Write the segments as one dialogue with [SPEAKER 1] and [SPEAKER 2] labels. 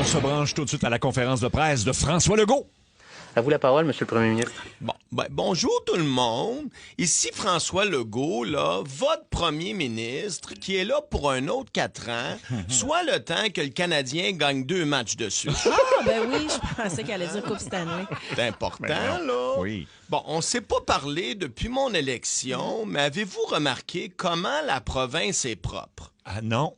[SPEAKER 1] On se branche tout de suite à la conférence de presse de François Legault.
[SPEAKER 2] À vous la parole, Monsieur le Premier ministre.
[SPEAKER 3] Bonjour tout le monde. Ici François Legault, votre premier ministre, qui est là pour un autre 4 ans, soit le temps que le Canadien gagne 2 matchs dessus.
[SPEAKER 4] Ah, ben oui, je pensais qu'elle allait dire Coupe Stanley.
[SPEAKER 3] C'est important, là.
[SPEAKER 1] Oui.
[SPEAKER 3] Bon, on s'est pas parlé depuis mon élection, mais avez-vous remarqué comment la province est propre?
[SPEAKER 1] Ah non.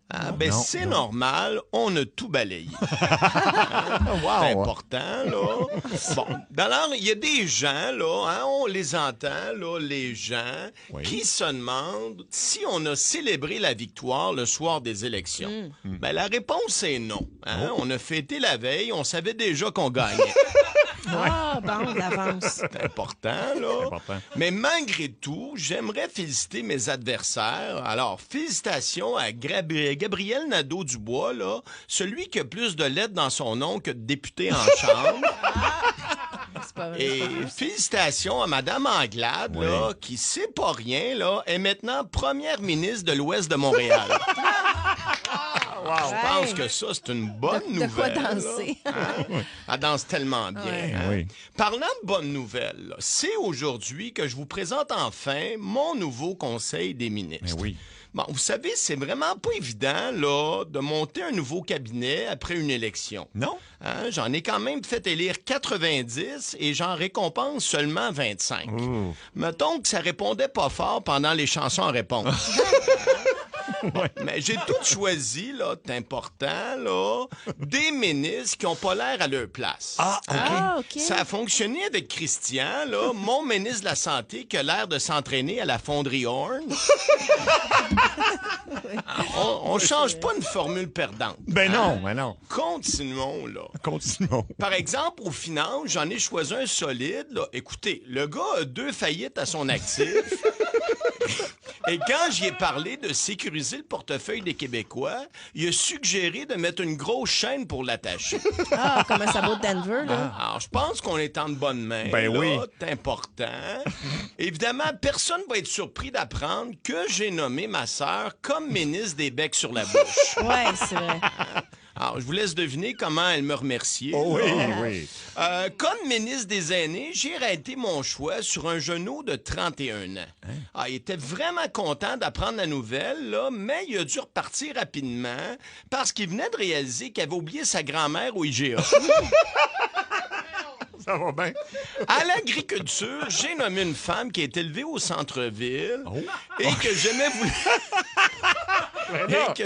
[SPEAKER 3] C'est normal, on a tout balayé.
[SPEAKER 1] Wow.
[SPEAKER 3] C'est important, là. Bon, alors, il y a des gens, là, on les entend, là, les gens, qui se demandent si on a célébré la victoire le soir des élections. Ben, la réponse est non. On a fêté la veille, on savait déjà qu'on gagnait.
[SPEAKER 4] Ah, bon, d'avance.
[SPEAKER 3] C'est important, là. Mais malgré tout, j'aimerais féliciter mes adversaires. Alors, félicitations à Gabriel Nadeau-Dubois, là, celui qui a plus de lettres dans son nom que de députés en chambre.
[SPEAKER 4] C'est pas vrai.
[SPEAKER 3] Et félicitations à Mme Anglade, là, qui, c'est pas rien, là, est maintenant première ministre de l'Ouest de Montréal. Je pense que ça, c'est une bonne nouvelle.
[SPEAKER 4] De quoi danser.
[SPEAKER 3] Là. Elle danse tellement bien.
[SPEAKER 4] Ouais.
[SPEAKER 1] Oui.
[SPEAKER 3] Parlant de bonnes nouvelles, là, c'est aujourd'hui que je vous présente enfin mon nouveau Conseil des ministres.
[SPEAKER 1] Mais oui.
[SPEAKER 3] Bon, vous savez, c'est vraiment pas évident, là, de monter un nouveau cabinet après une élection.
[SPEAKER 1] Non?
[SPEAKER 3] J'en ai quand même fait élire 90 et j'en récompense seulement 25. Mettons que ça répondait pas fort pendant les chansons en réponse. Mais j'ai tout choisi, là, c'est important, là, des ministres qui ont pas l'air à leur place.
[SPEAKER 1] Ah, OK.
[SPEAKER 4] Ah, OK.
[SPEAKER 3] Ça a fonctionné avec Christian, là, mon ministre de la Santé qui a l'air de s'entraîner à la fonderie Horn. On change pas une formule perdante.
[SPEAKER 1] Ben non, ben non.
[SPEAKER 3] Continuons, là.
[SPEAKER 1] Continuons.
[SPEAKER 3] Par exemple, aux finances, j'en ai choisi un solide. Là. Écoutez, le gars a 2 faillites à son actif. Et quand j'y ai parlé de sécuriser le portefeuille des Québécois, il a suggéré de mettre une grosse chaîne pour l'attacher.
[SPEAKER 4] Ah, comme un sabot de Denver, là.
[SPEAKER 3] Alors, je pense qu'on est en de bonnes mains.
[SPEAKER 1] Ben
[SPEAKER 3] là.
[SPEAKER 1] oui.
[SPEAKER 3] C'est important. Évidemment, personne va être surpris d'apprendre que j'ai nommé ma sœur comme ministre des becs sur la bouche.
[SPEAKER 4] Ouais, c'est vrai.
[SPEAKER 3] Alors, je vous laisse deviner comment elle me remerciait.
[SPEAKER 1] Oh, oui,
[SPEAKER 3] là.
[SPEAKER 1] oui.
[SPEAKER 3] Comme ministre des Aînés, j'ai arrêté mon choix sur un genou de 31 ans. Il était vraiment content d'apprendre la nouvelle, là, mais il a dû repartir rapidement parce qu'il venait de réaliser qu'il avait oublié sa grand-mère au IGA.
[SPEAKER 1] Ça va bien.
[SPEAKER 3] À l'agriculture, j'ai nommé une femme qui est élevée au centre-ville et que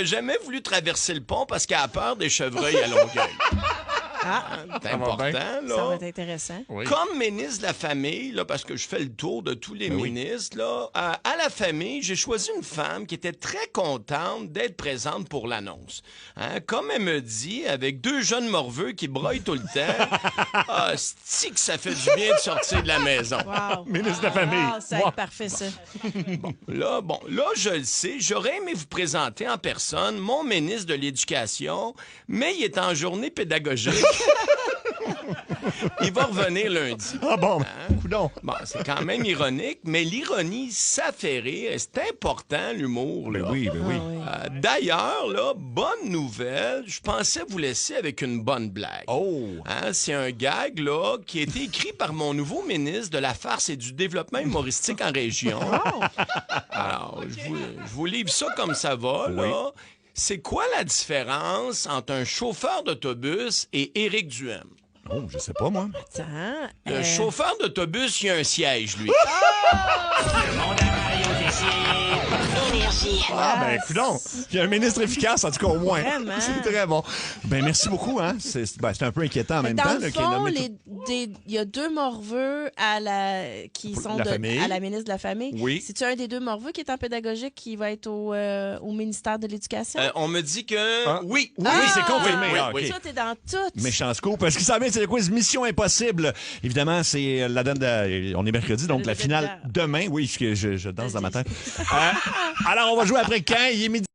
[SPEAKER 3] jamais voulu traverser le pont parce qu'elle a peur des chevreuils à Longueuil. C'est important, là.
[SPEAKER 4] Ça va être intéressant.
[SPEAKER 1] Oui.
[SPEAKER 3] Comme ministre de la Famille, là, parce que je fais le tour de tous les ministres, là, à la famille, j'ai choisi une femme qui était très contente d'être présente pour l'annonce. Comme elle me dit, avec 2 jeunes morveux qui broient tout le temps, c'est que ça fait du bien de sortir de la maison.
[SPEAKER 4] Wow.
[SPEAKER 1] Ministre de la Famille.
[SPEAKER 4] Ah, ça va être parfait, ça.
[SPEAKER 3] Là, je le sais, j'aurais aimé vous présenter en personne mon ministre de l'Éducation, mais il est en journée pédagogique. Il va revenir lundi.
[SPEAKER 1] Ah bon, coudonc.
[SPEAKER 3] Bon, c'est quand même ironique, mais l'ironie, ça fait rire. C'est important, l'humour. Là.
[SPEAKER 1] Ben oui.
[SPEAKER 3] D'ailleurs, là, bonne nouvelle, je pensais vous laisser avec une bonne blague.
[SPEAKER 1] Oh.
[SPEAKER 3] C'est un gag là, qui a été écrit par mon nouveau ministre de la farce et du développement humoristique en région. Alors, je vous livre ça comme ça va. Là. C'est quoi la différence entre un chauffeur d'autobus et Éric Duhem?
[SPEAKER 1] Oh, je sais pas, moi.
[SPEAKER 4] Attends.
[SPEAKER 3] Le chauffeur d'autobus, il a un siège, lui.
[SPEAKER 1] Ah, ben, coudonc. Il y a un ministre efficace, en tout cas, au moins.
[SPEAKER 4] Vraiment.
[SPEAKER 1] C'est très bon. Ben, merci beaucoup, hein. C'est un peu inquiétant en même
[SPEAKER 4] Dans
[SPEAKER 1] temps.
[SPEAKER 4] le
[SPEAKER 1] là, qu'il ait
[SPEAKER 4] fond,
[SPEAKER 1] nommé
[SPEAKER 4] il y a 2 morveux qui sont
[SPEAKER 1] la famille.
[SPEAKER 4] à la ministre de la Famille.
[SPEAKER 1] Oui.
[SPEAKER 4] C'est-tu un des 2 morveux qui est en pédagogique qui va être au ministère de l'Éducation?
[SPEAKER 3] On me dit que oui.
[SPEAKER 1] Oui, c'est confirmé. Ah, OK.
[SPEAKER 4] Toi, t'es dans tout.
[SPEAKER 1] Méchant scoop. Parce que ça vient, c'est le quiz Mission Impossible. Évidemment, c'est la donne on est mercredi, donc la finale demain. Oui, je danse dans ma tête. Alors, on va jouer après quand? Il est midi.